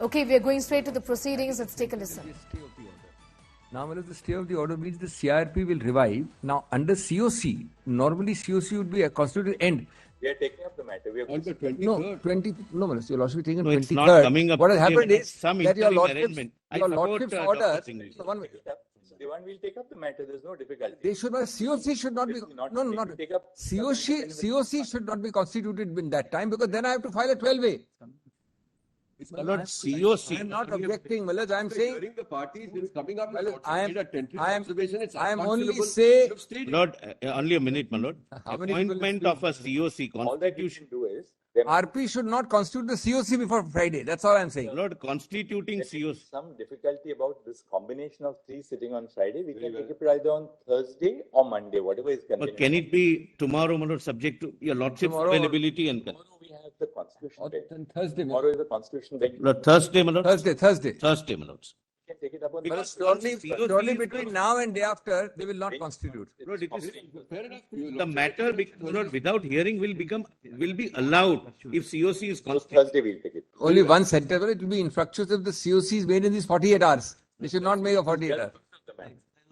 Okay, we are going straight to the proceedings. Let's take a listen. Now, when the stay of the order means the CRP will revive. Now, under COC, normally COC would be a constituted end. We are taking up the matter. We are On the 23rd. No, 20. No, your lordship is taking No, 23rd. it's not coming up. What has happened is some that your interim lordship's arrangement. order. One minute. Devan will take up the matter. There's no difficulty. They should not. COC should not be. Not. Take up COC should not be constituted in that time because then I have to file a 12A. Not COC. I am not objecting, Malaj. I am saying. During the parties, it's coming up. I am only say. Lord, only a minute, my lord. How many Appointment of a COC all that you constitution. should do is RP should not constitute the COC before Friday. That's all I am saying. Lord, constituting COC. some difficulty about this combination of three sitting on Friday. We can take it either on Thursday or Monday, whatever is But convenient. can it be tomorrow, my lord, subject to your lordship's Tomorrow- availability and Tomorrow we have the constitution bench. Then Thursday. Tomorrow is the constitution bench. Lord, Thursday, my lord. Thursday. Thursday, my lord. We can take it up on Because Thursday. Surely between now and day after, they will not constitute. Lord, it is, Fair enough. the matter, Lord, without hearing will be allowed if COC is constituted. Thursday we'll take it. Only one sentence, but it will be infructuous if the COC is made in these 48 hours. They should not make a 48 hours.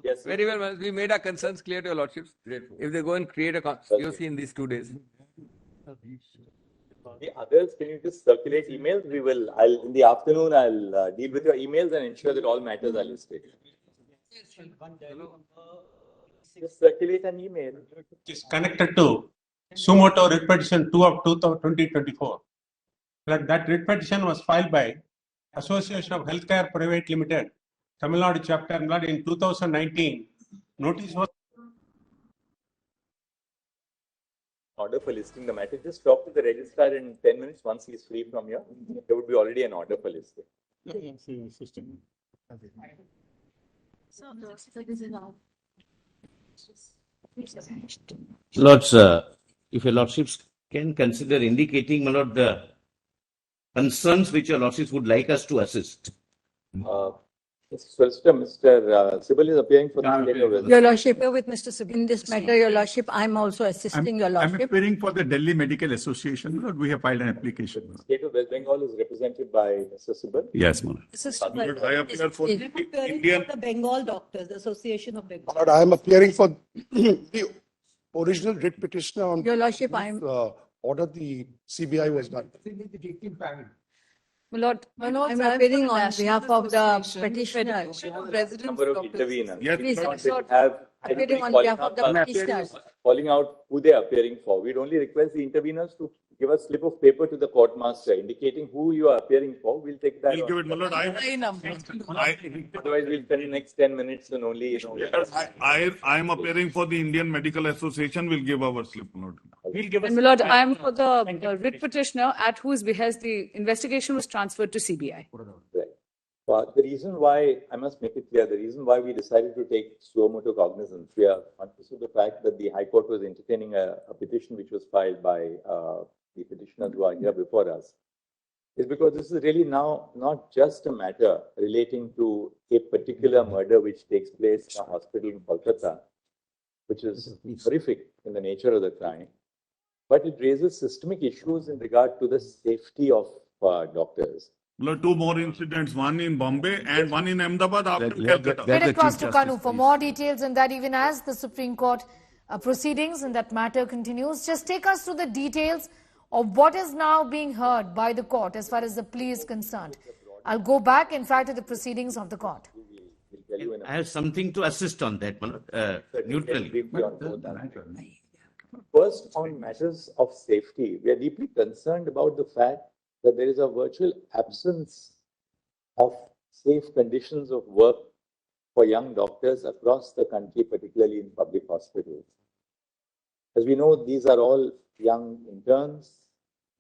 Yes, Very well, Malaj. We made our concerns clear to your lordships. If they go and create a COC in these 2 days. The others, can you just circulate emails? In the afternoon, I'll deal with your emails and ensure that all matters are listed. Just circulate an email. Is connected to Sumoto writ petition 2 of 2024. That writ petition was filed by Association of Healthcare Private Limited, Tamil Nadu chapter in 2019. Notice was Order for listing the matter. Just talk to the registrar in 10 minutes once he's free from here. There would be already an order for listing. Lords, if your lordships can consider indicating, my lord, the concerns which your lordships would like us to assist. Solicitor, Mr. Sybil is appearing for the state of Your Lordship, with Mr. Sib, in this matter, Your Lordship, I am also assisting Your I'm Lordship. appearing for the Delhi Medical Association. Lord, we have filed an application. state of West Bengal is represented by Mr. Sybil. Yes, Lord. This is Lord, I appear for is- the Indian. The Bengal Doctors, the Association of Bengal. But I am appearing for the original writ petitioner on Your Lordship, I am, order the CBI was done. my Lord, I'm appearing on behalf of the petitioner. Number of interveners. Yes, Please, Lord. sir, Have appearing on calling behalf out of the the- petitioners. calling out who they are appearing for. We'd only request the interveners to give a slip of paper to the court master indicating who you are appearing for. We'll take that. We'll give it, my Lord. I, Otherwise, we'll spend the next 10 minutes and only, am appearing for the Indian Medical Association. We'll give our slip, my Lord. And my lord, I am for the writ petitioner at whose behest the investigation was transferred to CBI. Right. But the reason why, I must make it clear, the reason why we decided to take suo motu cognizance, we are conscious of the fact that the High Court was entertaining a petition which was filed by the petitioners who are here before us, is because this is really now not just a matter relating to a particular murder which takes place in a hospital in Kolkata, which is horrific in the nature of the crime, but it raises systemic issues in regard to the safety of doctors. Lord, 2 more incidents, one in Bombay and one in Ahmedabad after Calcutta. Head across to Kanu for more details on that, even as the Supreme Court proceedings in that matter continues. Just take us through the details of what is now being heard by the court as far as the plea is concerned. I'll go back, in fact, to the proceedings of the court. I have something to assist on that, my lord, neutrally. First, on matters of safety, we are deeply concerned about the fact that there is a virtual absence of safe conditions of work for young doctors across the country, particularly in public hospitals. As we know, these are all young interns,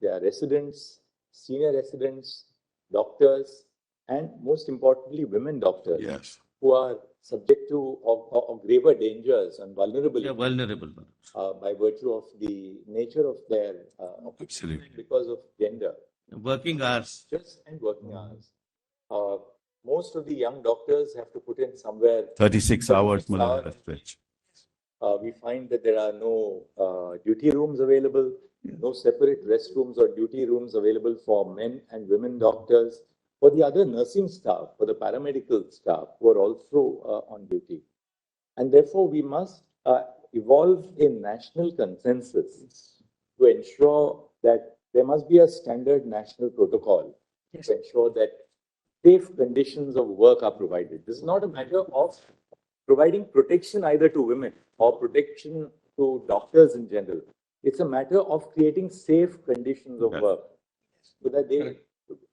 they are residents, senior residents, doctors, and most importantly, women doctors. Yes. Who are subject to of graver dangers and vulnerability. Yeah, vulnerable. By virtue of the nature of their Absolutely. because of gender. Working hours. Just and working hours. Most of the young doctors have to put in somewhere 36 hours, my Lord, hours. stretch. We find that there are no duty rooms available, no separate restrooms or duty rooms available for men and women doctors. for the other nursing staff, for the paramedical staff who are also on duty. And therefore, we must evolve a national consensus to ensure that there must be a standard national protocol to ensure that safe conditions of work are provided. This is not a matter of providing protection either to women or protection to doctors in general. It's a matter of creating safe conditions of work. So that they,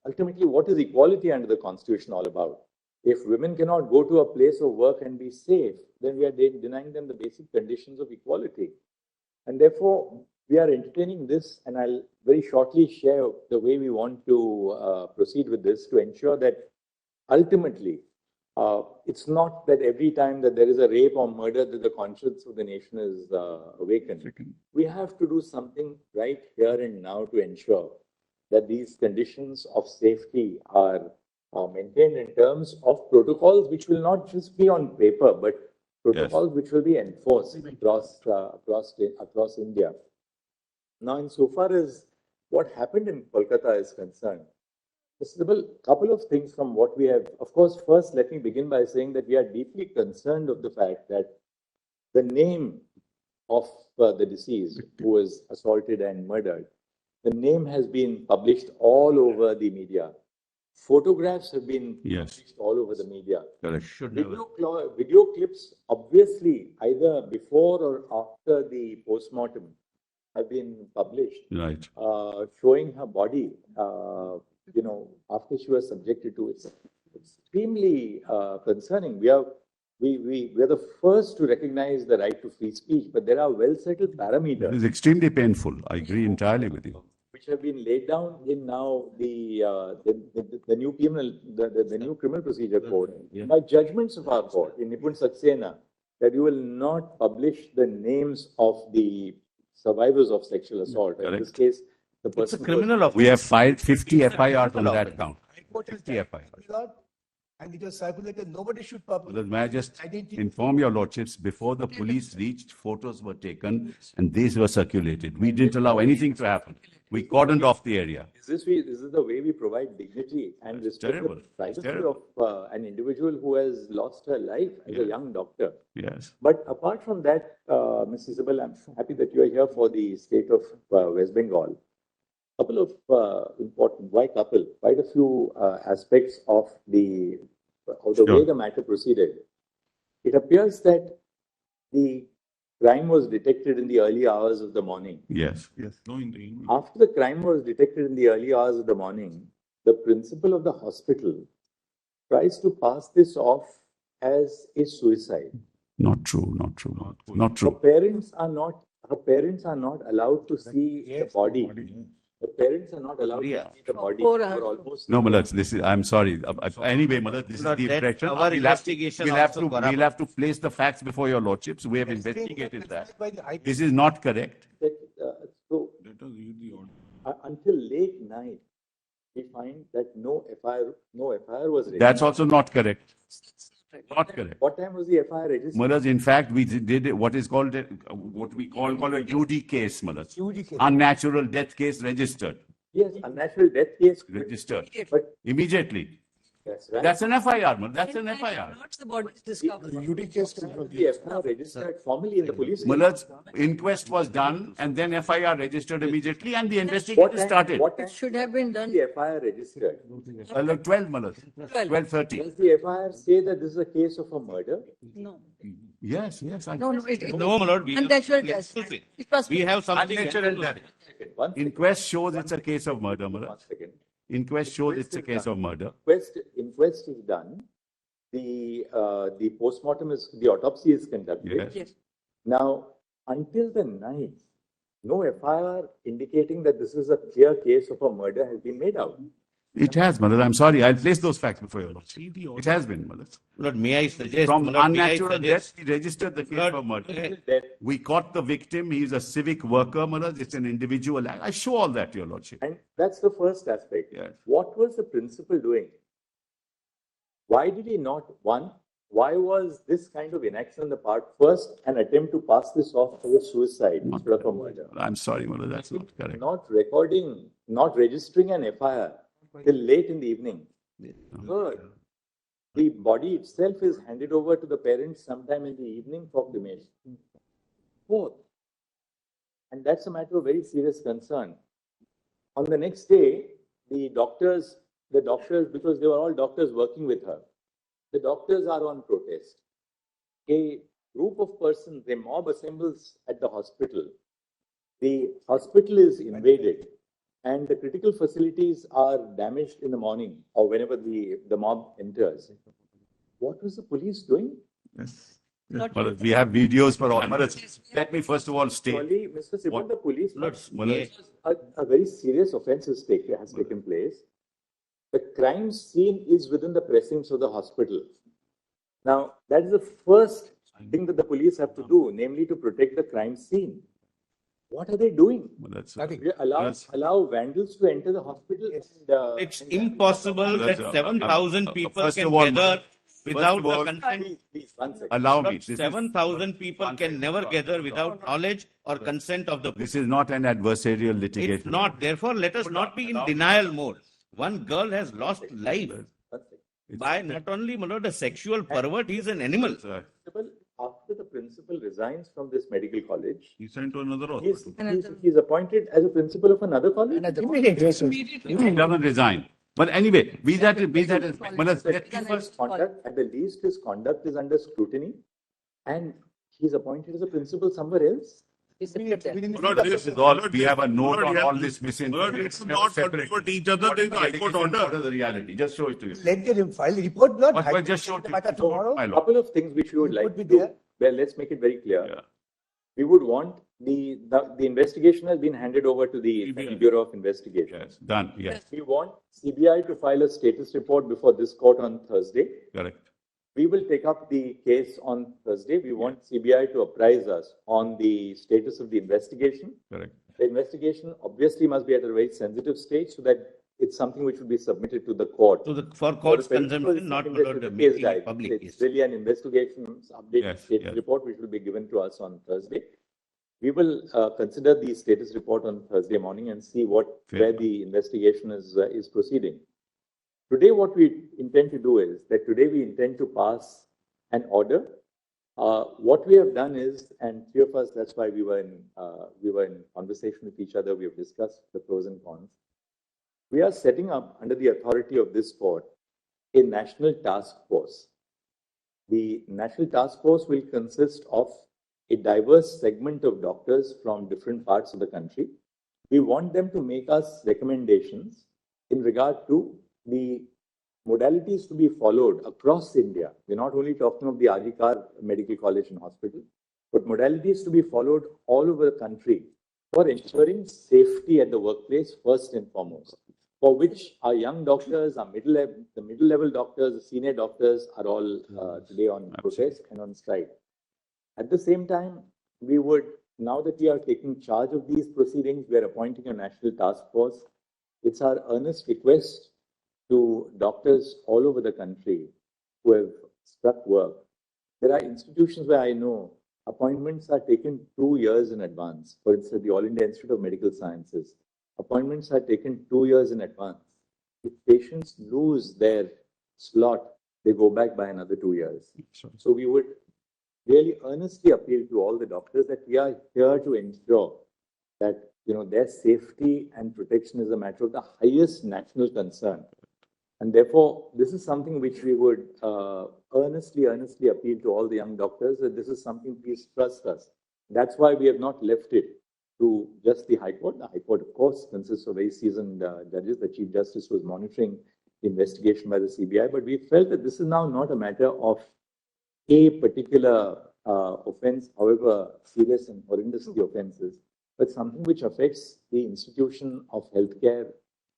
ultimately, what is equality under the Constitution all about? If women cannot go to a place of work and be safe, then we are denying them the basic conditions of equality. And therefore, we are entertaining this, and I'll very shortly share the way we want to proceed with this to ensure that ultimately, it's not that every time that there is a rape or murder that the conscience of the nation is awakened. We have to do something right here and now to ensure that these conditions of safety are maintained in terms of protocols which will not just be on paper, but protocols which will be enforced across India. Now, insofar as what happened in Kolkata is concerned, a couple of things from what we have. Of course, first, let me begin by saying that we are deeply concerned of the fact that the name of the deceased who was assaulted and murdered, the name has been published all over the media. Photographs have been published all over the media. Video clips, obviously, either before or after the postmortem, have been published, showing her body, after she was subjected to it. It's extremely concerning. We are the first to recognize the right to free speech, but there are well-settled parameters. It is extremely painful. I agree entirely with you. Which have been laid down in now the new criminal procedure code by judgments of our court in Nipun Saxena, that you will not publish the names of the survivors of sexual assault. In this case, the person. It's a criminal. We have filed 50 FIRs on that count. 50 FIRs. And it was circulated. Nobody should publish. May I just inform your lordships, before the police reached, photos were taken and these were circulated. We didn't allow anything to happen. We cordoned off the area. Is this the way we provide dignity and respect the privacy of an individual who has lost her life as a young doctor? Yes. But apart from that, Ms. Isabel, I'm happy that you are here for the state of West Bengal. Couple of important, quite a few aspects of the way the matter proceeded. It appears that the crime was detected in the early hours of the morning. Yes. After the crime was detected in the early hours of the morning, the principal of the hospital tries to pass this off as a suicide. Not true. Her parents are not allowed to see the body. The parents are not allowed to see the body for almost. No, Malad, I'm sorry. Anyway, Malad, this is the impression. Our investigation we'll have to place the facts before your lordships. We have investigated that. This is not correct. Until late night, we find that no FIR was registered. That's also not correct. Not correct. What time was the FIR registered? Malad, in fact, we did what we call a UD case, Malad. Unnatural death case registered. Yes, unnatural death case registered. But immediately. That's right. That's an FIR, Malad. That's an FIR. Not the body is discovered. The UD case the FIR registered formally in the police. Malad's inquest was done and then FIR registered immediately and the investigation started. It should have been done. The FIR registered. 12, Malad. 12:30. Does the FIR say that this is a case of a murder? No. Yes. No, No, my lord. Unnatural death. It was We have something. Unnatural death. Inquest shows it's a case of murder, Malad. 1 second. Inquest shows it's a case of murder. Inquest is done. The autopsy is conducted. Yes. Now, until the night, no FIR indicating that this is a clear case of a murder has been made out. It has, Malad. I'm sorry. I'll place those facts before you. It has been, Malad. Lord, may I suggest? From unnatural death, we registered the case for murder. We caught the victim. He is a civic worker, Malad. It's an individual act. I show all that, Your Lordship. And that's the first aspect. Yes. What was the principal doing? Why did he not, why was this kind of inaction on the part, first, an attempt to pass this off as a suicide instead of a murder? I'm sorry, Malad. That's not correct. Not registering an FIR till late in the evening. Third, the body itself is handed over to the parents sometime in the evening for cremation. Fourth, and that's a matter of very serious concern. On the next day, the doctors, because they were all doctors working with her, the doctors are on protest. A group of persons, a mob assembles at the hospital. The hospital is invaded and the critical facilities are damaged in the morning or whenever the mob enters. What was the police doing? Yes. But we have videos for all. Let me first of all state. Sorry, Mr. Sivan, the police. Yes. A very serious offense has taken place. The crime scene is within the precincts of the hospital. Now, that is the first thing that the police have to do, namely to protect the crime scene. What are they doing? Allow vandals to enter the hospital. It's impossible that 7,000 people can gather without the consent. Allow me. 7,000 people can never gather without knowledge or consent of the police. This is not an adversarial litigation. It's not. Therefore, let us not be in denial mode. One girl has lost life by not only a sexual pervert, he is an animal. After the principal resigns from this medical college, He sent to another hospital. he's appointed as a principal of another college. He doesn't resign. But anyway, be that at the least, his conduct is under scrutiny, and he's appointed as a principal somewhere else. This is all. We have a note on all this misinformation. It's not but each other. There is a High Court order. The reality. Just show it to you. Let them file a report, not But just show it to you. tomorrow. A couple of things which we would like to be do. there. Well, let's make it very clear. Yeah. We would want the investigation has been handed over to the CBI. Bureau of Investigation. Yes, done. Yes, We want CBI to file a status report before this court on Thursday. correct. We will take up the case on Thursday. We want CBI to apprise us on the status of the investigation. Correct. The investigation obviously must be at a very sensitive stage so that it's something which will be submitted to the court. For court's For the principal consumption, not investigation, the the making case guide. it public. It's really an investigation update Yes, status yes. report which will be given to us on Thursday. We will consider the status report on Thursday morning and see where the investigation is proceeding. Today, what we intend to do is that today we intend to pass an order. What we have done is, and three of us, that's why we were in conversation with each other. We have discussed the pros and cons. We are setting up, under the authority of this court, a national task force. The national task force will consist of a diverse segment of doctors from different parts of the country. We want them to make us recommendations in regard to the modalities to be followed across India. We're not only talking of the RG Medical College and Hospital, but modalities to be followed all over the country for ensuring safety at the workplace first and foremost, for which our young doctors, the middle-level doctors, the senior doctors are all today on protest and on strike. At the same time, we would, now that we are taking charge of these proceedings, we are appointing a national task force. It's our earnest request to doctors all over the country who have struck work. There are institutions where I know appointments are taken 2 years in advance. For instance, the All India Institute of Medical Sciences. Appointments are taken 2 years in advance. If patients lose their slot, they go back by another 2 years. So we would really earnestly appeal to all the doctors that we are here to ensure that their safety and protection is a matter of the highest national concern. And therefore, this is something which we would earnestly appeal to all the young doctors that this is something, please trust us. That's why we have not left it to just the High Court. The High Court, of course, consists of very seasoned judges. The Chief Justice was monitoring the investigation by the CBI, but we felt that this is now not a matter of a particular offense, however serious and horrendous the offense is, but something which affects the institution of healthcare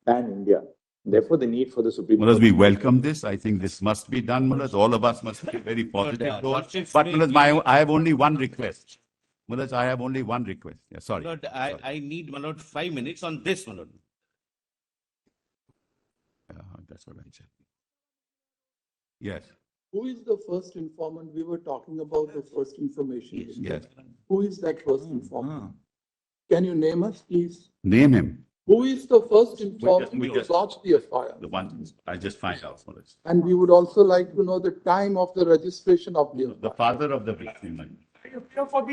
pan-India. Therefore, the need for the Supreme Court. We welcome this. I think this must be done, Mulaz. All of us must be very positive. But Mulaz, I have only one request. Mulaz, I have only one request. Yeah, sorry. Lord, I need 5 minutes on this one. That's what I said. Yes. Who is the first informant? We were talking about the first information. Yes. Who is that first informant? Can you name us, please? Name him. Who is the first informed we to just- lodge the FIR? The one, I just find out for us. And we would also like to know the time of the registration of the The FIR. father of the victim.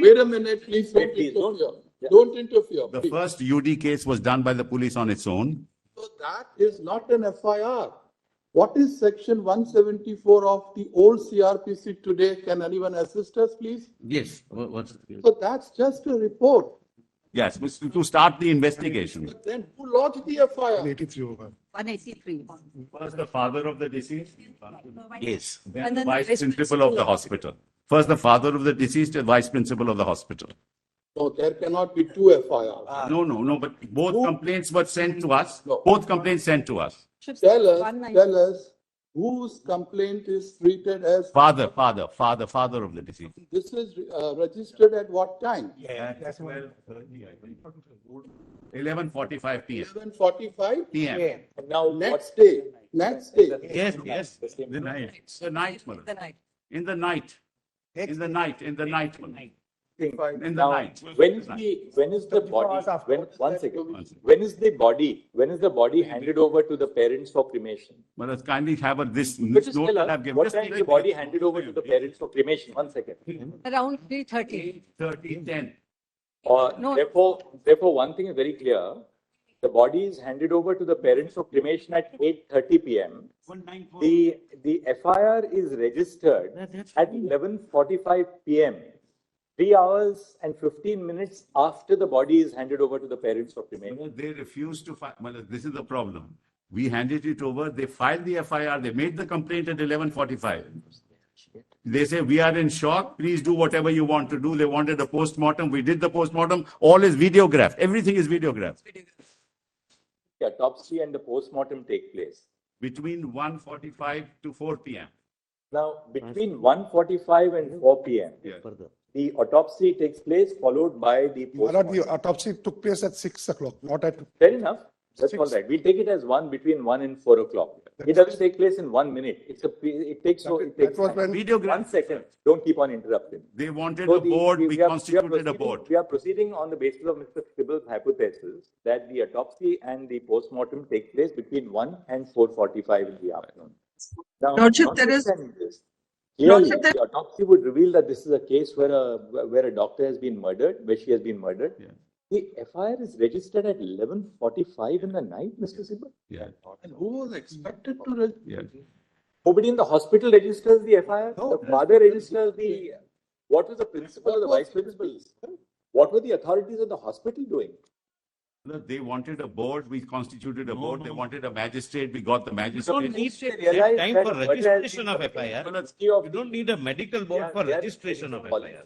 Wait a minute, please don't Please, interfere. Don't interfere, The please. first UD case was done by the police on its own. So that is not an FIR. What is section 174 of the old CRPC today? Can anyone assist us, please? Yes, what's So that's just a report. Yes, to start the investigation. Then who lodged the FIR? 183. First, the father of the deceased. yes. Then And the then the vice vice principal of the hospital. First, the father of the deceased and vice principal of the hospital. No, there cannot be two FIRs. No, but both complaints were sent to us. No. Both complaints sent to us. Tell us whose complaint is treated as, Father of the deceased. this is registered at what time? 11:45 p.m. 11:45? PM. And now Next day. Yes. The night. The night, mother. The night. In the night. In the night, mother. In the Now, night. when is the body, one second, when is the body handed over to the parents for cremation? Mother, kindly have this But just note tell that I've us, given. what Just time take is the it. body handed over to the parents for cremation? One second. Around 3:30. 30:10. No. Therefore, one thing is very clear. The body is handed over to the parents for cremation at 8:30 p.m. The FIR is registered at 11:45 p.m. 3 hours and 15 minutes after the body is handed over to the parents for cremation. They refused to file. This is the problem. We handed it over. They filed the FIR. They made the complaint at 11:45. They say, we are in shock. Please do whatever you want to do. They wanted a post-mortem. We did the post-mortem. All is videographed. Everything is videographed. The autopsy and the post-mortem take place. Between 1:45 to 4 p.m. Now, between 1:45 and 4 p.m., the autopsy takes place, followed by the Maharaj, the post-mortem. autopsy took place at 6 o'clock, not at. Fair enough. That's Six. all right. We'll take it as between 1 and 4 o'clock. It doesn't take place in 1 minute. It takes That was time. when. Videograph. 1 second. Don't keep on interrupting. They wanted So a board. We constituted a board. We are proceeding on the basis of Mr. Sibal's hypothesis that the autopsy and the post-mortem take place between 1 and 4:45 in the afternoon. Now, Lordship, there is- notwithstanding this, clearly, Lordship, there- the autopsy would reveal that this is a case where a doctor has been murdered, where she has been murdered. Yeah. The FIR is registered at 11:45 in the night, Mr. Sibal. Yeah. And who was expected to Yeah. Nobody in the hospital registers the FIR. The father registers the. What was the principal or the vice principal? What were the authorities of the hospital doing? They wanted a board. We constituted a board. They wanted a magistrate. We got the You don't magistrate. need realize time that for murder has registration been of committed. FIR. You don't need a medical board for They are registration of FIR.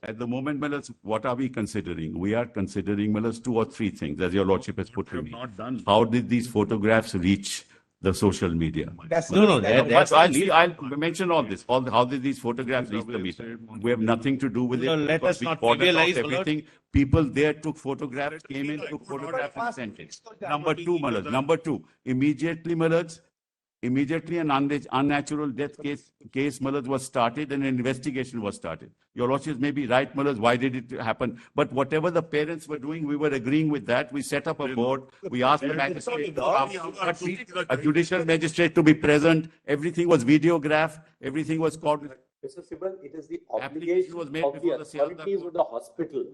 At the moment, Malas, what are we considering? We are considering, Malas, 2 or 3 things, as your lordship has put to me. How did these photographs reach the social media? No, that's I'll mention all this. How did these photographs reach the media? We have nothing to do with it. No, let because us we not cordoned off trivialize, Malad. everything. People there took photographs, came in, took photographs and sent it. Number 2, Malad. Number 2, immediately, Malad, an unnatural death case, Malad, was started and an investigation was started. Your lordship may be right, Malad, why did it happen? But whatever the parents were doing, we were agreeing with that. We set up a board. We asked the magistrate to come, a judicial magistrate to be present. Everything was videographed. Everything was called. Mr. Sibal, it is the Application obligation was made of the before the Seattle authorities of the hospital.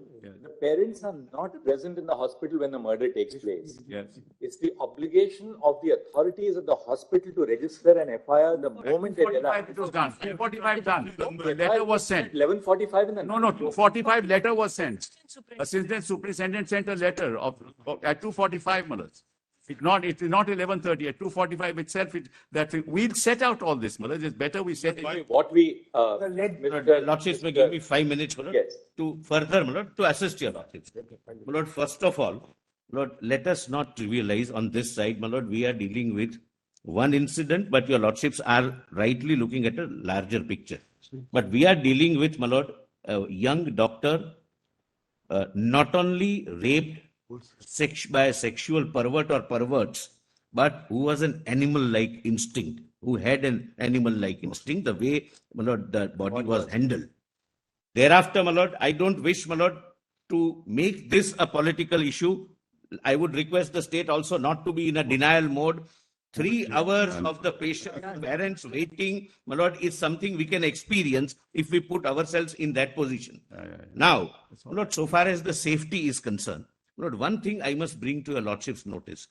The parents are not present in the hospital when the murder takes place. Yes. It's the obligation of the authorities of the hospital to register an FIR the moment they 2:45 realize. it was done. 2:45 done. The letter was sent. 11:45 in the No, 2:45 letter was sent. Assistant superintendent sent a letter at 2:45 minutes. It's not 11:30. At 2:45 itself, we'll set out all this, Malad. It's better we set it. What we, Lordships may give me 5 minutes, Malad, Yes. to further, Malad, to assist your Lordships. Malad, first of all, Lord, let us not trivialize on this side, Malad. We are dealing with one incident, but your Lordships are rightly looking at a larger picture. But we are dealing with, Malad, a young doctor, not only raped by a sexual pervert or perverts, but who was an animal-like instinct, who had an animal-like instinct, the way, my lord, the body was handled. Thereafter, my lord, I don't wish, my lord, to make this a political issue. I would request the state also not to be in a denial mode. 3 hours of the patient, parents waiting, my lord, is something we can experience if we put ourselves in that position. Now, my lord, so far as the safety is concerned, my lord, one thing I must bring to your lordship's notice.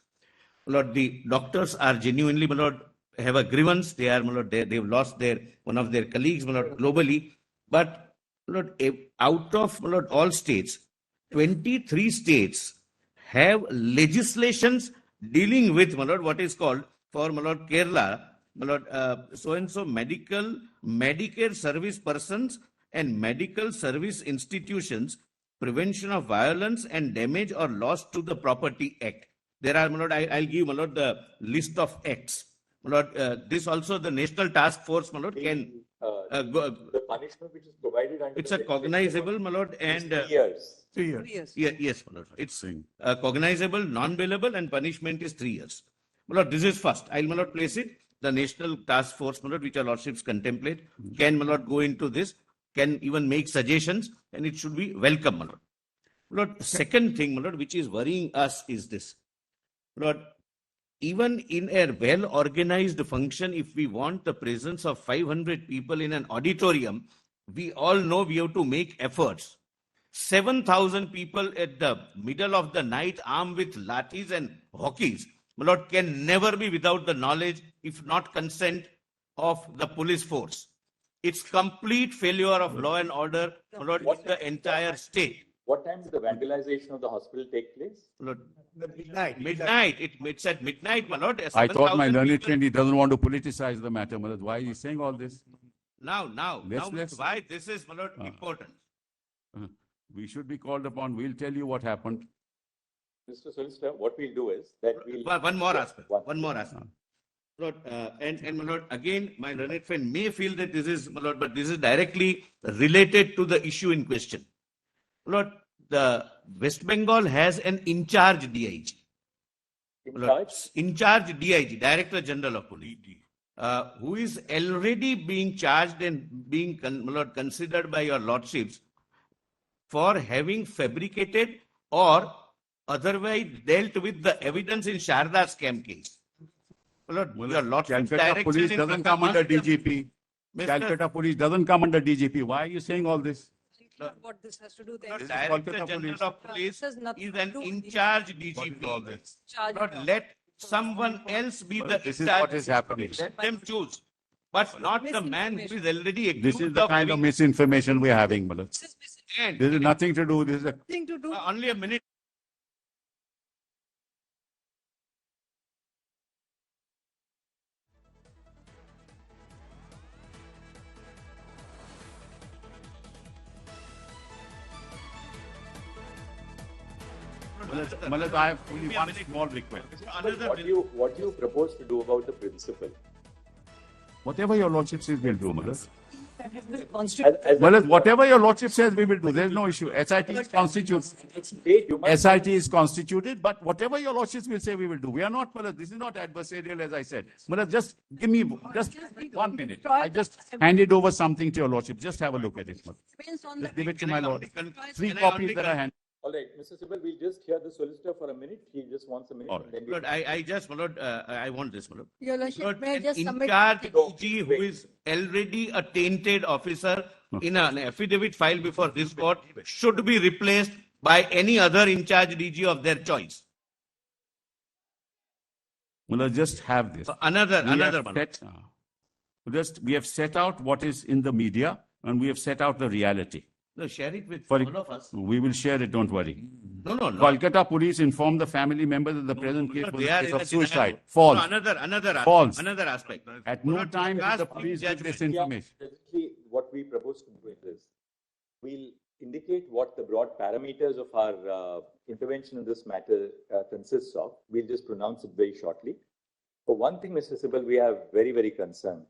My lord, the doctors are genuinely, my lord, have a grievance. They are, my lord, they've lost one of their colleagues, my lord, globally. But, my lord, out of, my lord, all states, 23 states have legislations dealing with, my lord, what is called for, my lord, Kerala, my lord, so-and-so medical, Medicare service persons and medical service institutions, prevention of violence and damage or loss to the property act. There are, my lord, I'll give, my lord, the list of acts. My lord, this also the National Task Force, my lord, can the punishment which is provided under it's a cognizable, my lord, and 3 years. 3 years. Yes, my lord. It's cognizable, non-bailable, and punishment is 3 years. My lord, this is first. I'll, my lord, place it. The National Task Force, my lord, which our lordships contemplate, can, my lord, go into this, can even make suggestions, and it should be welcome, my lord. My lord, second thing, my lord, which is worrying us is this. My lord, even in a well-organized function, if we want the presence of 500 people in an auditorium, we all know we have to make efforts. 7,000 people at the middle of the night armed with lathis and hockeys, my lord, can never be without the knowledge, if not consent, of the police force. It's complete failure of law and order, my lord, in the entire state. What time did the vandalization of the hospital take place? Lord, midnight. It's at midnight, my lord. I thought my 7,000 learned people. friend, he doesn't want to politicize the matter, my lord. Why is he saying all this? Now, Let's- why this is, my lord, important. We should be called upon. We'll tell you what happened. Mr. Solicitor, what we'll do is that we'll... One more aspect. Lord, and my lord, again, my learned friend may feel that this is, my lord, but this is directly related to the issue in question. Lord, the West Bengal has an in-charge DIG. In-charge DIG, Director General of Police, who is already being charged and being considered by your lordships for having fabricated or otherwise dealt with the evidence in Sharda scam case. Lord, your lordships Calcutta Police direction doesn't come under DGP. Mr. Calcutta Police doesn't come under DGP. Why are you saying all this? What this has to do with Lord, the Director Kolkata General Police. of Police This has nothing is to an do with in-charge DGP. charge Lord, at all. let someone else be the This is in-charge. what is happening. Let them choose. But not the man who is already accused This is the kind of having- misinformation we are having, my lord. This is And This is nothing to do. This is a nothing to do. only a minute. Malad, I have only one small request. What do you propose to do about the principal? Whatever your lordship says, we'll do, Malad. Constitution. Malad, whatever your lordship says, we will do. There's no issue. SIT is constituted. SIT is constituted, but whatever your lordships will say, we will do. We are not, Malad, this is not adversarial, as I said. Malad, just give me just 1 minute. I just handed over something to your lordship. Just have a look at it, Malad. Depends on Just the give it to my lord. Can 3 I copies only that I hand. All right, Mr. Sibal, we'll just hear the solicitor for a minute. He just wants a minute. All And then Lord, I just, my lord, I want this, my lord. Your Lordship, Lord, may I an just submit? in-charge DG who is already a tainted officer in an affidavit filed before this court should be replaced by any other in-charge DG of their choice. Malad, just have this. Another, We have one. we have set out what is in the media and we have set out the reality. No, share it with For all of us. We will share it, don't worry. No. Kolkata police informed the family members that the present case was They a are case in of a suicide. denial. False. No, False. another aspect. At no Lord, time did the cast police give judgment. this information. Presently, what we propose to do is we'll indicate what the broad parameters of our intervention in this matter consists of. We'll just pronounce it very shortly. For one thing, Mr. Sibal, we are very, very concerned.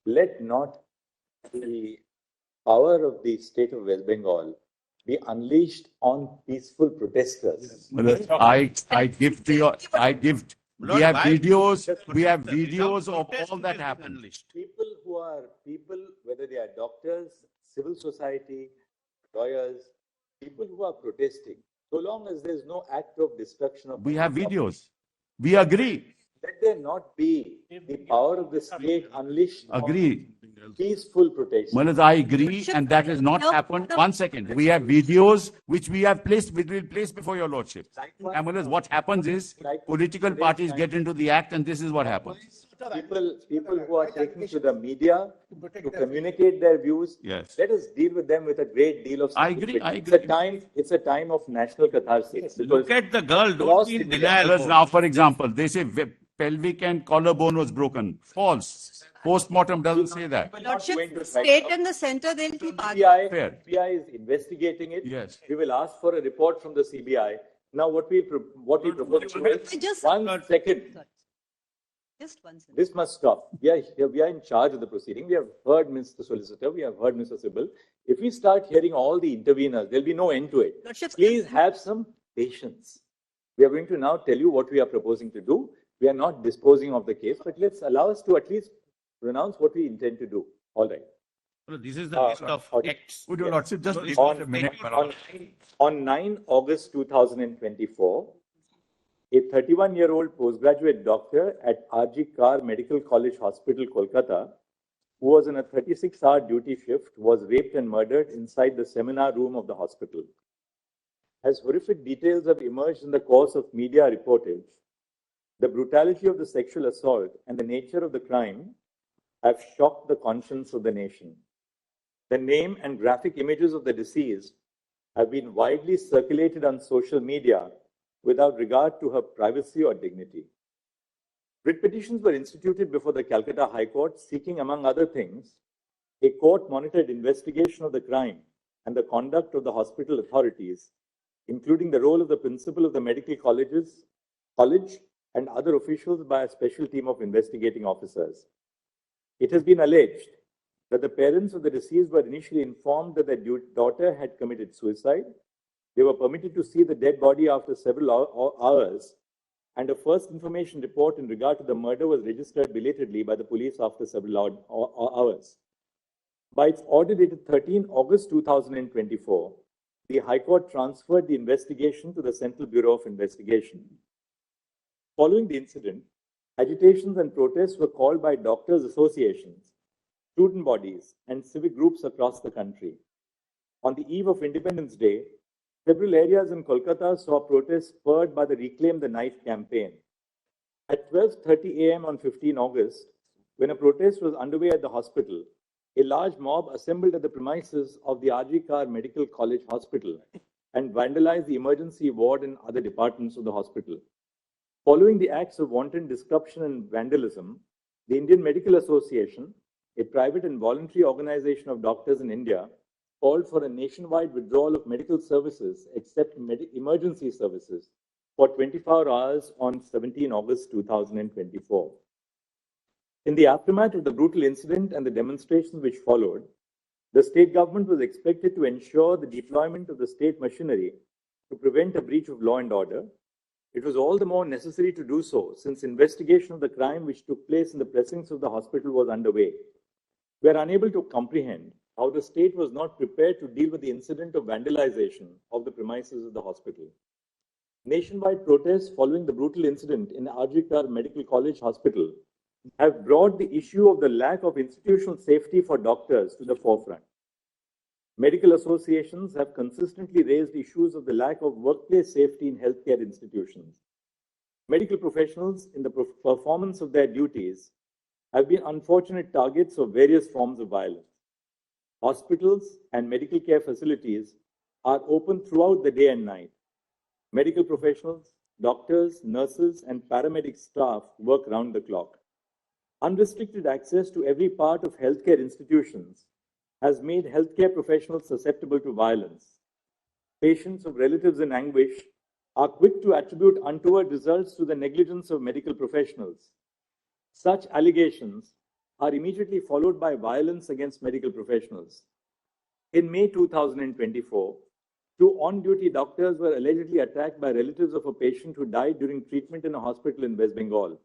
Let not the power of the state of West Bengal be unleashed on peaceful protesters. I give to your, we have why- videos of Without all protest, that it is happened. unleashed. People, whether they are doctors, civil society, lawyers, people who are protesting, So long as there is no act of destruction of We have property, videos. We agree. let there not be the power of the state unleashed on Agree. peaceful protection. Manoj, I agree, and that has not happened. 1 second. We have videos which we have placed, which we'll place before your lordship. And Manoj, what happens is political parties get into the act, and this is what happens. People who are taking to the media to communicate their views, Yes. let us deal with them with a great deal of I agree, sympathy. I agree. It's a time of national catharsis. Look at the girl, don't be in denial. Manoj, now, for example, they say pelvic and collarbone was broken. False. Postmortem doesn't say that. Lordship, state and the center, they'll keep arguing. Fair. CBI is investigating it. Yes. We will ask for a report from the CBI. Now, what we propose to is Just 1 second. Just 1 second. This must stop. We are in charge of the proceeding. We have heard Mr. Solicitor. We have heard Mr. Sybil. If we start hearing all the interveners, there'll be no end to it. Lordship, Please have some patience. We are going to now tell you what we are proposing to do. We are not disposing of the case, but let's allow us to at least pronounce what we intend to do. All right. This is the list of acts. Would your lordship just On, a minute? on 9 August 2024, a 31-year-old postgraduate doctor at R.G. Kar Medical College Hospital, Kolkata, who was on a 36-hour duty shift, was raped and murdered inside the seminar room of the hospital. As horrific details have emerged in the course of media reportage, the brutality of the sexual assault and the nature of the crime have shocked the conscience of the nation. The name and graphic images of the deceased have been widely circulated on social media without regard to her privacy or dignity. Writ petitions were instituted before the Calcutta High Court seeking, among other things, a court-monitored investigation of the crime and the conduct of the hospital authorities, including the role of the principal of the medical college and other officials by a special team of investigating officers. It has been alleged that the parents of the deceased were initially informed that their daughter had committed suicide. They were permitted to see the dead body after several hours, and a first information report in regard to the murder was registered belatedly by the police after several hours. By its order dated 13 August 2024, the High Court transferred the investigation to the Central Bureau of Investigation. Following the incident, agitations and protests were called by doctors' associations, student bodies, and civic groups across the country. On the eve of Independence Day, several areas in Kolkata saw protests spurred by the Reclaim the Night campaign. At 12:30 a.m. on 15 August, when a protest was underway at the hospital, a large mob assembled at the premises of the R.G. Kar Medical College Hospital and vandalized the emergency ward and other departments of the hospital. Following the acts of wanton disruption and vandalism, the Indian Medical Association, a private and voluntary organization of doctors in India, called for a nationwide withdrawal of medical services except emergency services for 24 hours on 17 August 2024. In the aftermath of the brutal incident and the demonstrations which followed, the state government was expected to ensure the deployment of the state machinery to prevent a breach of law and order. It was all the more necessary to do so since investigation of the crime which took place in the precincts of the hospital was underway. We are unable to comprehend how the state was not prepared to deal with the incident of vandalization of the premises of the hospital. Nationwide protests following the brutal incident in R.G. Kar Medical College Hospital have brought the issue of the lack of institutional safety for doctors to the forefront. Medical associations have consistently raised issues of the lack of workplace safety in healthcare institutions. Medical professionals, in the performance of their duties, have been unfortunate targets of various forms of violence. Hospitals and medical care facilities are open throughout the day and night. Medical professionals, doctors, nurses, and paramedic staff work round the clock. Unrestricted access to every part of healthcare institutions has made healthcare professionals susceptible to violence. Patients of relatives in anguish are quick to attribute untoward results to the negligence of medical professionals. Such allegations are immediately followed by violence against medical professionals. In May 2024, 2 on-duty doctors were allegedly attacked by relatives of a patient who died during treatment in a hospital in West Bengal.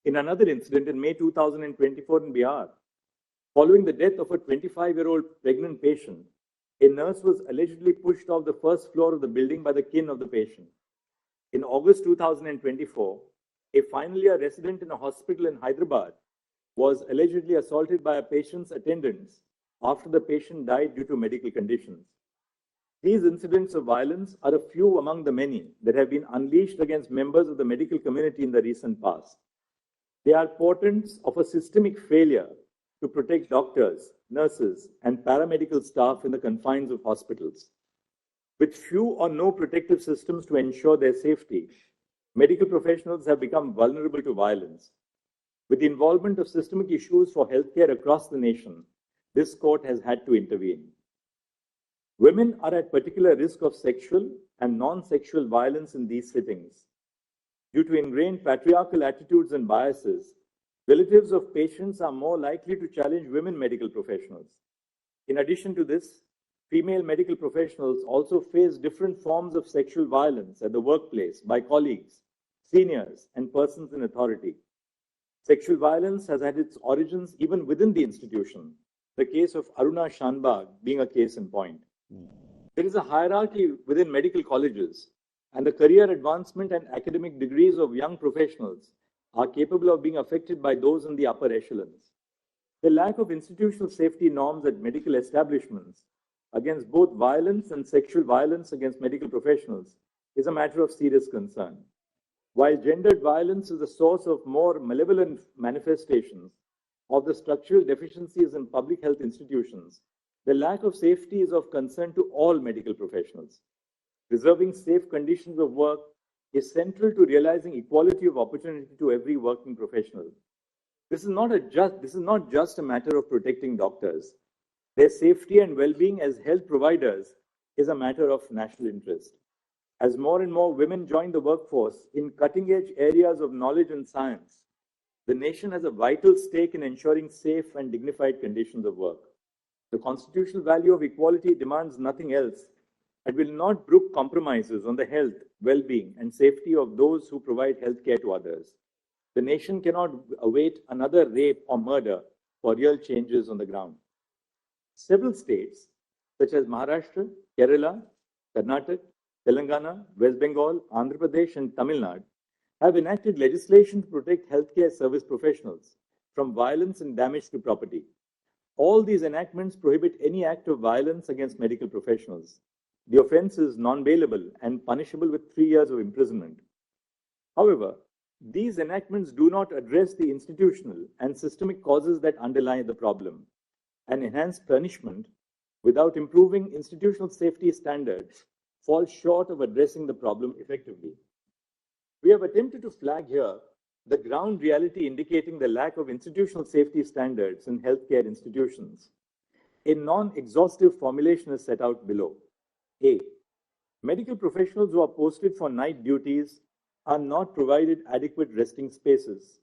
In another incident in May 2024 in Bihar, following the death of a 25-year-old pregnant patient, a nurse was allegedly pushed off the first floor of the building by the kin of the patient. In August 2024, a final year resident in a hospital in Hyderabad was allegedly assaulted by a patient's attendants after the patient died due to medical conditions. These incidents of violence are a few among the many that have been unleashed against members of the medical community in the recent past. They are portents of a systemic failure to protect doctors, nurses, and paramedical staff in the confines of hospitals. With few or no protective systems to ensure their safety, medical professionals have become vulnerable to violence. With the involvement of systemic issues for healthcare across the nation, this court has had to intervene. Women are at particular risk of sexual and non-sexual violence in these settings. Due to ingrained patriarchal attitudes and biases, relatives of patients are more likely to challenge women medical professionals. In addition to this, female medical professionals also face different forms of sexual violence at the workplace by colleagues, seniors, and persons in authority. Sexual violence has had its origins even within the institution, the case of Aruna Shanbag being a case in point. There is a hierarchy within medical colleges, and the career advancement and academic degrees of young professionals are capable of being affected by those in the upper echelons. The lack of institutional safety norms at medical establishments against both violence and sexual violence against medical professionals is a matter of serious concern. While gendered violence is the source of more malevolent manifestations of the structural deficiencies in public health institutions, the lack of safety is of concern to all medical professionals. Preserving safe conditions of work is central to realizing equality of opportunity to every working professional. This is not just a matter of protecting doctors. Their safety and well-being as health providers is a matter of national interest. As more and more women join the workforce in cutting-edge areas of knowledge and science, the nation has a vital stake in ensuring safe and dignified conditions of work. The constitutional value of equality demands nothing else and will not brook compromises on the health, well-being, and safety of those who provide health care to others. The nation cannot await another rape or murder for real changes on the ground. Several states, such as Maharashtra, Kerala, Karnataka, Telangana, West Bengal, Andhra Pradesh, and Tamil Nadu, have enacted legislation to protect healthcare service professionals from violence and damage to property. All these enactments prohibit any act of violence against medical professionals. The offense is non-bailable and punishable with 3 years of imprisonment. However, these enactments do not address the institutional and systemic causes that underlie the problem, and enhanced punishment without improving institutional safety standards falls short of addressing the problem effectively. We have attempted to flag here the ground reality indicating the lack of institutional safety standards in healthcare institutions. A non-exhaustive formulation is set out below. A. Medical professionals who are posted for night duties are not provided adequate resting spaces.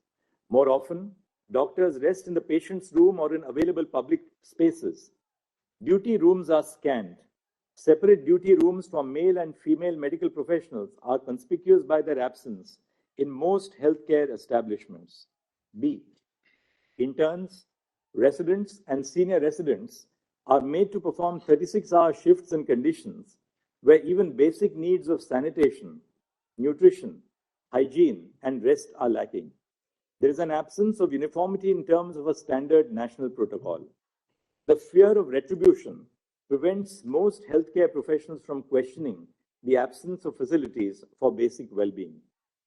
More often, doctors rest in the patient's room or in available public spaces. Duty rooms are scant. Separate duty rooms for male and female medical professionals are conspicuous by their absence in most healthcare establishments. B. Interns, residents, and senior residents are made to perform 36-hour shifts in conditions where even basic needs of sanitation, nutrition, hygiene, and rest are lacking. There is an absence of uniformity in terms of a standard national protocol. The fear of retribution prevents most healthcare professionals from questioning the absence of facilities for basic well-being.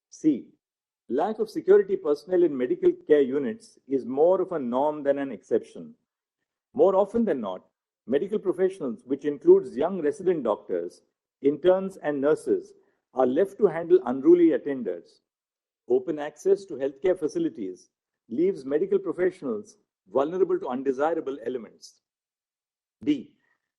C. Lack of security personnel in medical care units is more of a norm than an exception. More often than not, medical professionals, which includes young resident doctors, interns, and nurses, are left to handle unruly attenders. Open access to healthcare facilities leaves medical professionals vulnerable to undesirable elements. D.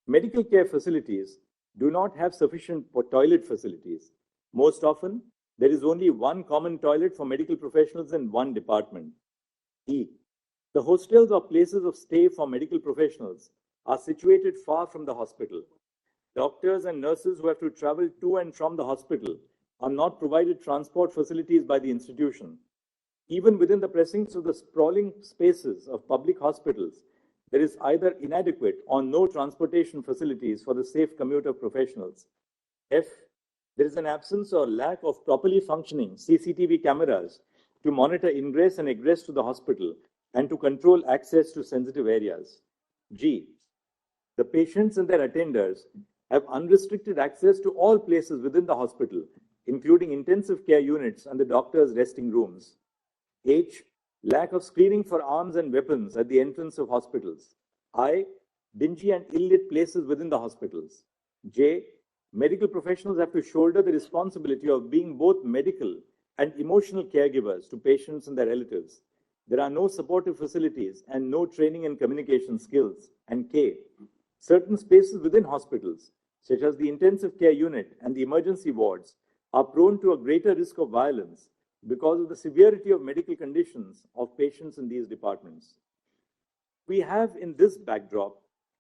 Medical care facilities do not have sufficient toilet facilities. Most often, there is only one common toilet for medical professionals in one department. E. The hostels or places of stay for medical professionals are situated far from the hospital. Doctors and nurses who have to travel to and from the hospital are not provided transport facilities by the institution. Even within the precincts of the sprawling spaces of public hospitals, there is either inadequate or no transportation facilities for the safe commute of professionals. F, there is an absence or lack of properly functioning CCTV cameras to monitor ingress and egress to the hospital and to control access to sensitive areas. G, the patients and their attenders have unrestricted access to all places within the hospital, including intensive care units and the doctors' resting rooms. H, lack of screening for arms and weapons at the entrance of hospitals. I, dingy and ill-lit places within the hospitals. J, medical professionals have to shoulder the responsibility of being both medical and emotional caregivers to patients and their relatives. There are no supportive facilities and no training and communication skills. And K, certain spaces within hospitals, such as the intensive care unit and the emergency wards, are prone to a greater risk of violence because of the severity of medical conditions of patients in these departments. We have, in this backdrop,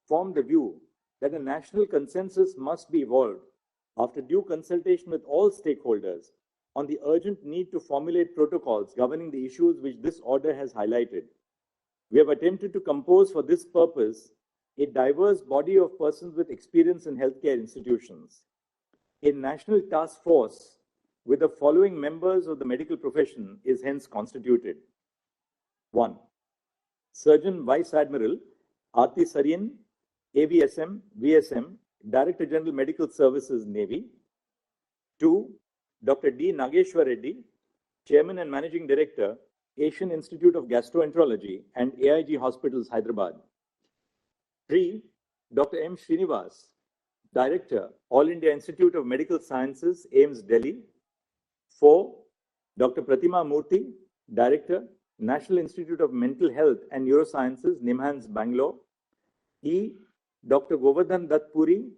formed the view that a national consensus must be evolved after due consultation with all stakeholders on the urgent need to formulate protocols governing the issues which this order has highlighted. We have attempted to compose for this purpose a diverse body of persons with experience in healthcare institutions. A national task force with the following members of the medical profession is hence constituted. 1. Surgeon Vice Admiral Aarti Sarien, AVSM, VSM, Director General Medical Services, Navy. 2. Dr. D. Nageshwar Reddy, Chairman and Managing Director, Asian Institute of Gastroenterology and AIG Hospitals, Hyderabad. 3. Dr. M. Srinivas, Director, All India Institute of Medical Sciences, AIIMS, Delhi. 4. Dr. Pratima Murthy, Director, National Institute of Mental Health and Neurosciences, NIMHANS, Bangalore. E. Dr. Govardhan Dutt Puri,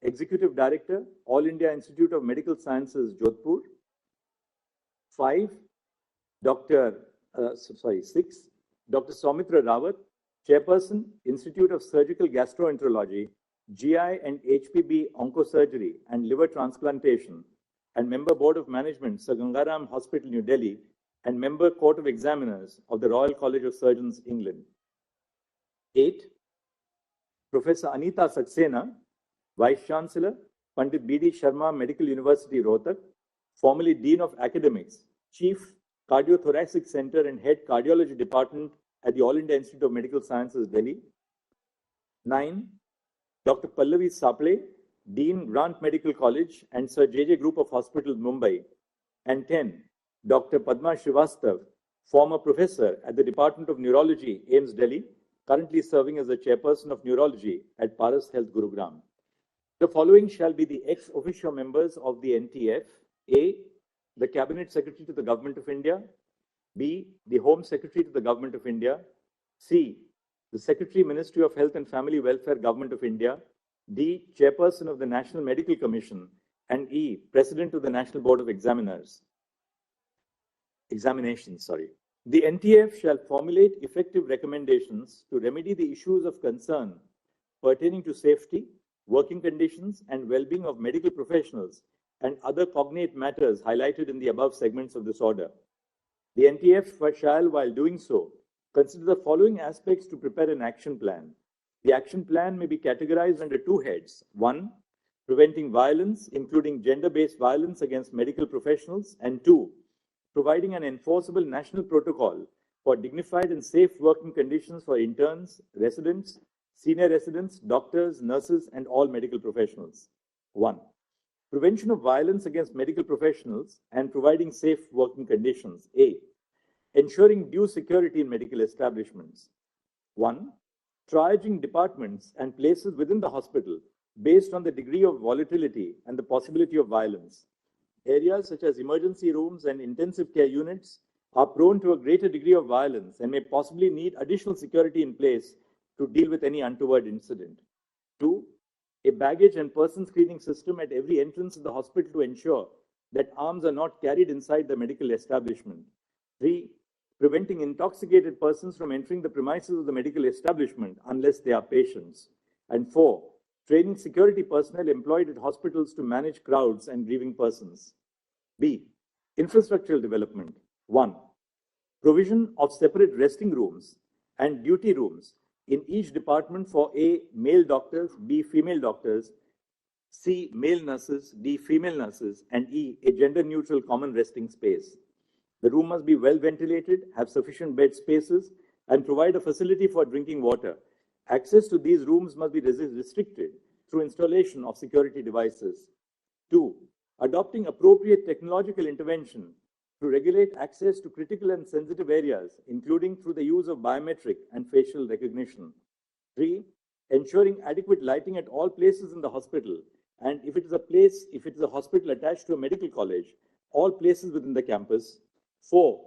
Executive Director, All India Institute of Medical Sciences, Jodhpur. 5. 6. Dr. Soumitra Rawat, Chairperson, Institute of Surgical Gastroenterology, GI and HPB Oncosurgery and Liver Transplantation, and Member Board of Management, Sir Gangaram Hospital, New Delhi, and Member Court of Examiners of the Royal College of Surgeons, England. 8. Professor Anita Saxena, Vice Chancellor, Pandit B.D. Sharma Medical University, Rohtak, formerly Dean of Academics, Chief Cardiothoracic Center and Head Cardiology Department at the All India Institute of Medical Sciences, Delhi. 9. Dr. Pallavi Saple, Dean, Grant Medical College and Sir J.J. Group of Hospitals, Mumbai. And 10. Dr. Padma Srivastav, former professor at the Department of Neurology, AIIMS, Delhi, currently serving as the Chairperson of Neurology at Paras Health, Gurugram. The following shall be the ex officio members of the NTF. A. The Cabinet Secretary to the Government of India. B. The Home Secretary to the Government of India. C. The Secretary, Ministry of Health and Family Welfare, Government of India. D. Chairperson of the National Medical Commission. And E. President of the National Board of Examinations. The NTF shall formulate effective recommendations to remedy the issues of concern pertaining to safety, working conditions, and well-being of medical professionals and other cognate matters highlighted in the above segments of this order. The NTF shall, while doing so, consider the following aspects to prepare an action plan. The action plan may be categorized under two heads. 1. Preventing violence, including gender-based violence against medical professionals. And 2. Providing an enforceable national protocol for dignified and safe working conditions for interns, residents, senior residents, doctors, nurses, and all medical professionals. 1. Prevention of violence against medical professionals and providing safe working conditions. A. Ensuring due security in medical establishments. 1. Triaging departments and places within the hospital based on the degree of volatility and the possibility of violence. Areas such as emergency rooms and intensive care units are prone to a greater degree of violence and may possibly need additional security in place to deal with any untoward incident. 2. A baggage and person screening system at every entrance of the hospital to ensure that arms are not carried inside the medical establishment. 3. Preventing intoxicated persons from entering the premises of the medical establishment unless they are patients. And 4. Training security personnel employed at hospitals to manage crowds and grieving persons. B. Infrastructural development. 1. Provision of separate resting rooms and duty rooms in each department for A, male doctors, B, female doctors, C, male nurses, D, female nurses, and E, a gender-neutral common resting space. The room must be well ventilated, have sufficient bed spaces, and provide a facility for drinking water. Access to these rooms must be restricted through installation of security devices. 2. Adopting appropriate technological intervention to regulate access to critical and sensitive areas, including through the use of biometric and facial recognition. 3. Ensuring adequate lighting at all places in the hospital, and if it is a hospital attached to a medical college, all places within the campus. 4.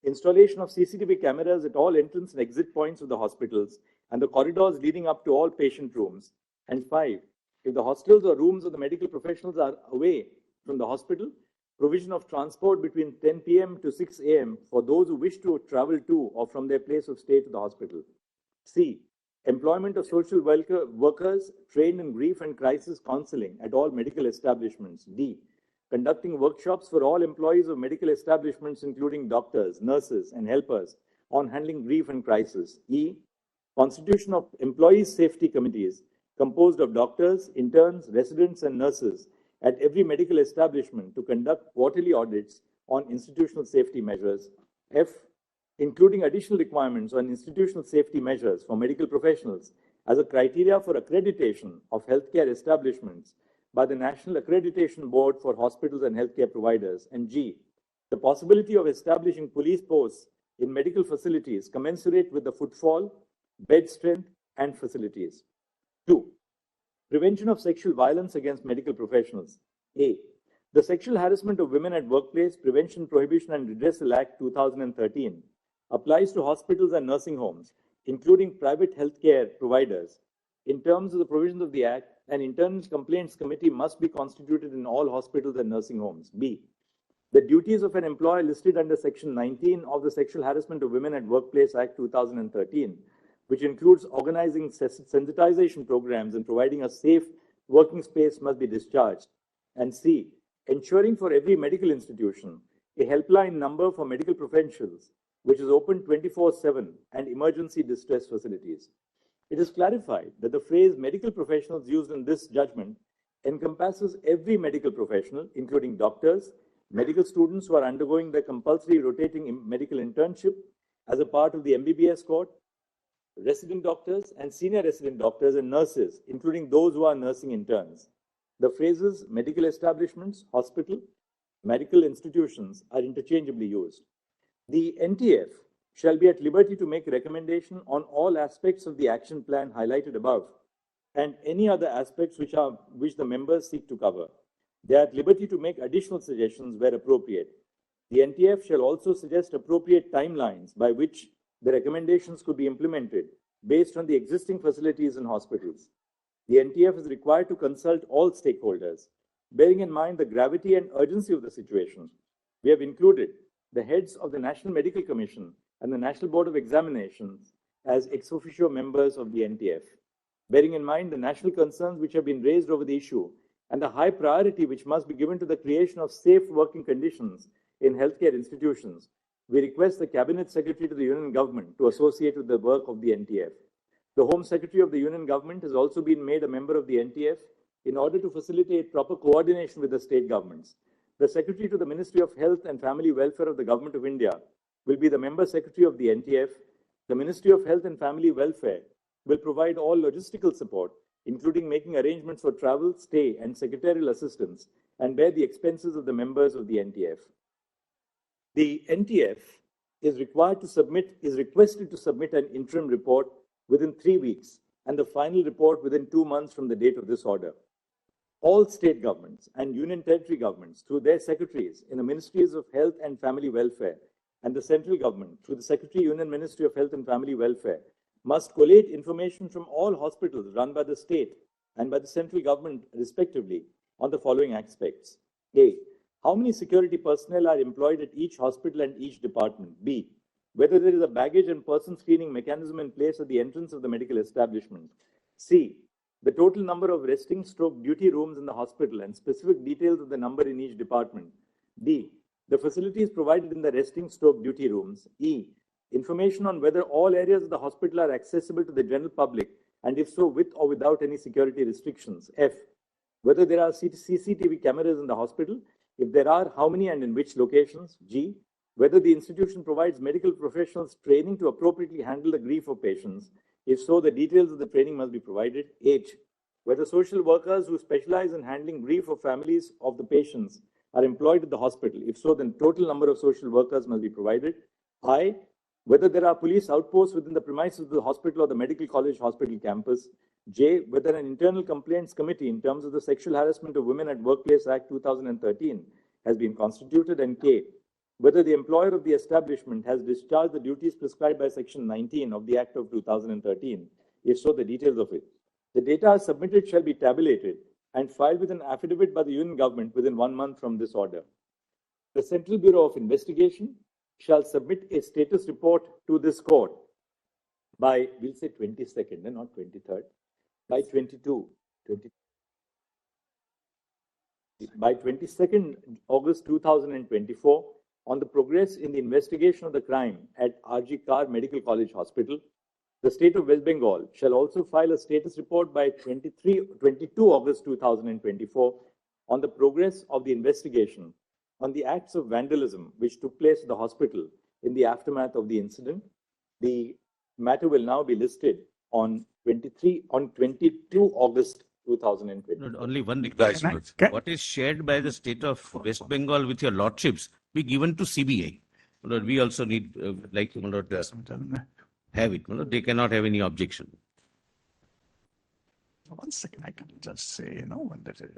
Installation of CCTV cameras at all entrance and exit points of the hospitals and the corridors leading up to all patient rooms. And 5. If the hostels or rooms of the medical professionals are away from the hospital, provision of transport between 10 p.m. to 6 a.m. for those who wish to travel to or from their place of stay to the hospital. C. Employment of social workers trained in grief and crisis counseling at all medical establishments. D. Conducting workshops for all employees of medical establishments, including doctors, nurses, and helpers, on handling grief and crisis. E. Constitution of employees' safety committees composed of doctors, interns, residents, and nurses at every medical establishment to conduct quarterly audits on institutional safety measures. F. Including additional requirements on institutional safety measures for medical professionals as a criteria for accreditation of healthcare establishments by the National Accreditation Board for Hospitals and Healthcare Providers. And G. The possibility of establishing police posts in medical facilities commensurate with the footfall, bed strength, and facilities. 2. Prevention of sexual violence against medical professionals. A. The Sexual Harassment of Women at Workplace Prevention, Prohibition and Redressal Act 2013 applies to hospitals and nursing homes, including private healthcare providers. In terms of the provisions of the Act, an internal complaints committee must be constituted in all hospitals and nursing homes. B. The duties of an employer listed under Section 19 of the Sexual Harassment of Women at Workplace Act 2013, which includes organizing sensitization programs and providing a safe working space, must be discharged. And C. Ensuring for every medical institution a helpline number for medical professionals, which is open 24/7, and emergency distress facilities. It is clarified that the phrase medical professionals used in this judgment encompasses every medical professional, including doctors, medical students who are undergoing their compulsory rotating medical internship as a part of the MBBS course, resident doctors and senior resident doctors and nurses, including those who are nursing interns. The phrases medical establishments, hospital, medical institutions are interchangeably used. The NTF shall be at liberty to make recommendation on all aspects of the action plan highlighted above and any other aspects which the members seek to cover. They are at liberty to make additional suggestions where appropriate. The NTF shall also suggest appropriate timelines by which the recommendations could be implemented based on the existing facilities in hospitals. The NTF is required to consult all stakeholders. Bearing in mind the gravity and urgency of the situation, we have included the heads of the National Medical Commission and the National Board of Examinations as ex officio members of the NTF. Bearing in mind the national concerns which have been raised over the issue and the high priority which must be given to the creation of safe working conditions in healthcare institutions, we request the Cabinet Secretary to the Union Government to associate with the work of the NTF. The Home Secretary of the Union Government has also been made a member of the NTF in order to facilitate proper coordination with the state governments. The Secretary to the Ministry of Health and Family Welfare of the Government of India will be the Member Secretary of the NTF. The Ministry of Health and Family Welfare will provide all logistical support, including making arrangements for travel, stay, and secretarial assistance, and bear the expenses of the members of the NTF. The NTF is requested to submit an interim report within 3 weeks and the final report within 2 months from the date of this order. All state governments and union territory governments, through their secretaries in the Ministries of Health and Family Welfare, and the central government, through the Secretary Union Ministry of Health and Family Welfare, must collate information from all hospitals run by the state and by the central government, respectively, on the following aspects. A. How many security personnel are employed at each hospital and each department? B. Whether there is a baggage and person screening mechanism in place at the entrance of the medical establishment. C. The total number of resting/duty rooms in the hospital and specific details of the number in each department. D. The facilities provided in the resting/duty rooms. E. Information on whether all areas of the hospital are accessible to the general public, and if so, with or without any security restrictions. F, whether there are CCTV cameras in the hospital. If there are, how many and in which locations? G, whether the institution provides medical professionals training to appropriately handle the grief of patients. If so, the details of the training must be provided. H, whether social workers who specialize in handling grief of families of the patients are employed at the hospital. If so, then total number of social workers must be provided. I, whether there are police outposts within the premises of the hospital or the medical college hospital campus. J, whether an internal complaints committee in terms of the Sexual Harassment of Women at Workplace Act 2013 has been constituted. And K, whether the employer of the establishment has discharged the duties prescribed by Section 19 of the Act of 2013. If so, the details of it. The data submitted shall be tabulated and filed with an affidavit by the Union Government within 1 month from this order. The Central Bureau of Investigation shall submit a status report to this court by, we'll say 22nd and not 23rd, by 22nd August 2024 on the progress in the investigation of the crime at RG Kar Medical College Hospital. The state of West Bengal shall also file a status report by 22 August 2024 on the progress of the investigation on the acts of vandalism which took place at the hospital in the aftermath of the incident. The matter will now be listed on 22 August 2020. Only one request. What is shared by the state of West Bengal with your lordships be given to CBI. We also need, like, have it. They cannot have any objection. 1 second, I can just say, when that is.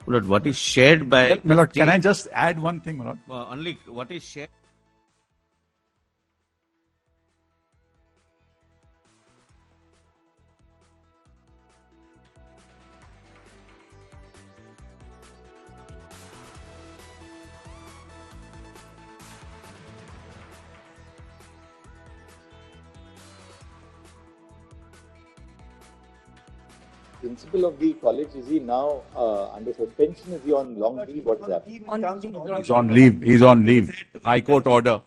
What is shared by... Milord, can I just add one thing, Milord? Only what is shared... Principal of the college, is he now under suspension? Is he on long leave? What is happening? He's on leave. He's on leave. High Court order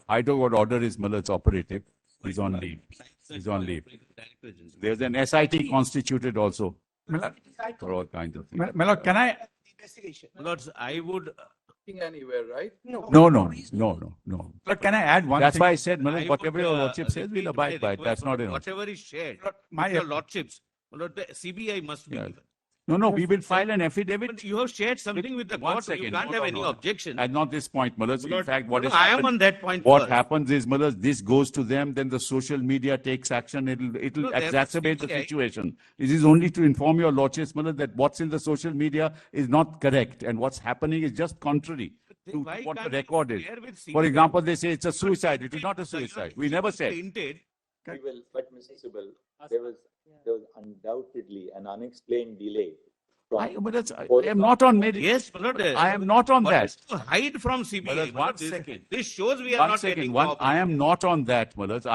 is Millard's operative. He's on leave. He's on leave. There's an SIT constituted also for all kinds of things. Milord, can I? Lords, I would... Anywhere, right? No. But can I add one That's thing? why I said, Millard, whatever your lordship says, we'll abide by it. That's not enough. Whatever is shared, My your lordships, Lord, the CBI must be given. No, we will file an affidavit. But you have shared something with the court. You can't have any objection. At not this point, Millard. In fact, I am on that point. What happens is, Millard, this goes to them, then the social media takes action. It'll exacerbate the situation. It is only to inform your lordships, Millard, that what's in the social media is not correct, and what's happening is just contrary to what the record is. For example, they say it's a suicide. It is not a suicide. We never said. But Mr. Sibal, there was undoubtedly an unexplained delay. I am not on media. Yes, Milord. I am not on that. To hide from CBI. Milord, 1 second. This shows we are not getting I am not on that, Milord.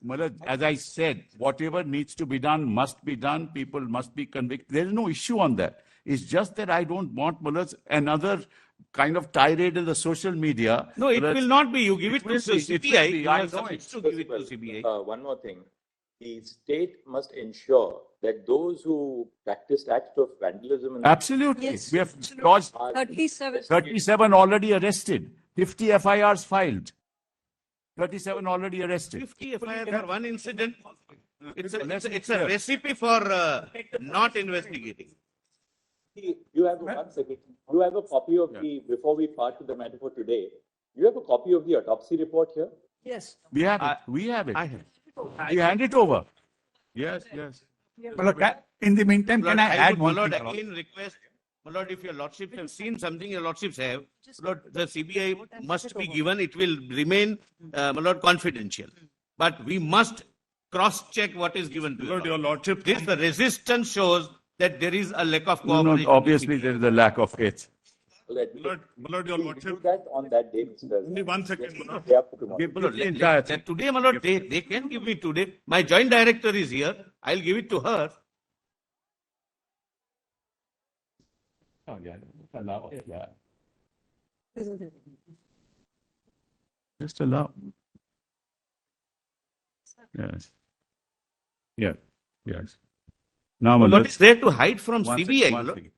Milord, as I said, whatever needs to be done must be done. People must be convicted. There is no issue on that. It's just that I don't want, Milord, another kind of tirade in the social media. No, it will not be. You give it to CBI. I know it. To give it to CBI. One more thing. The state must ensure that those who practiced acts of vandalism... Absolutely. Yes. We have lodged 37 already arrested. 50 FIRs filed. 37 already arrested. 50 FIR for one incident. It's a recipe for not investigating. You have 1 second. You have a copy of before we part to the matter for today, you have a copy of the autopsy report here? Yes. We have it. We have it. You hand it over. Yes. Milord, in the meantime, can I add one thing? Again request, Lord, if your lordships have seen something your lordships have, Lord, the CBI must be given. It will remain, Lord, confidential. But we must cross-check what is given to Lord, your lordship. The resistance shows that there is a lack of cooperation. No, obviously there is a lack of faith. Your we'll lordship, do that on that day, Mr. only 1 second, my lord. Day after tomorrow. My lord, today, my lord, they can give me today. My joint director is here. I'll give it to her. Oh, yeah, allow, yeah. Just allow. Yes. Yeah, yes. Now, my What lord. is there to hide from One CBI, second, my one lord? second.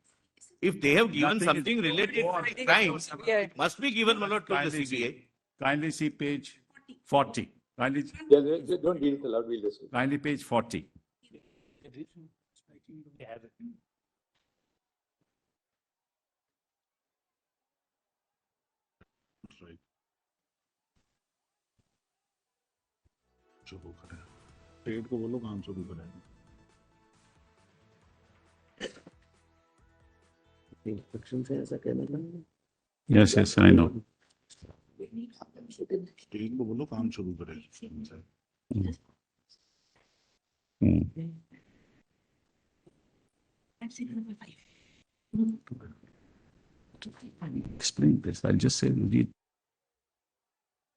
If they have given Nothing is- something related to crimes, it must be given, my lord, to the Kindly CBI. see, kindly see page 40. Kindly, Yeah, don't read it aloud, we'll just. kindly page 40. पेट को बोलो काम शुरू करें. Yes, yes, I know. State को बोलो काम शुरू करें. Explain this. I'll just say, read.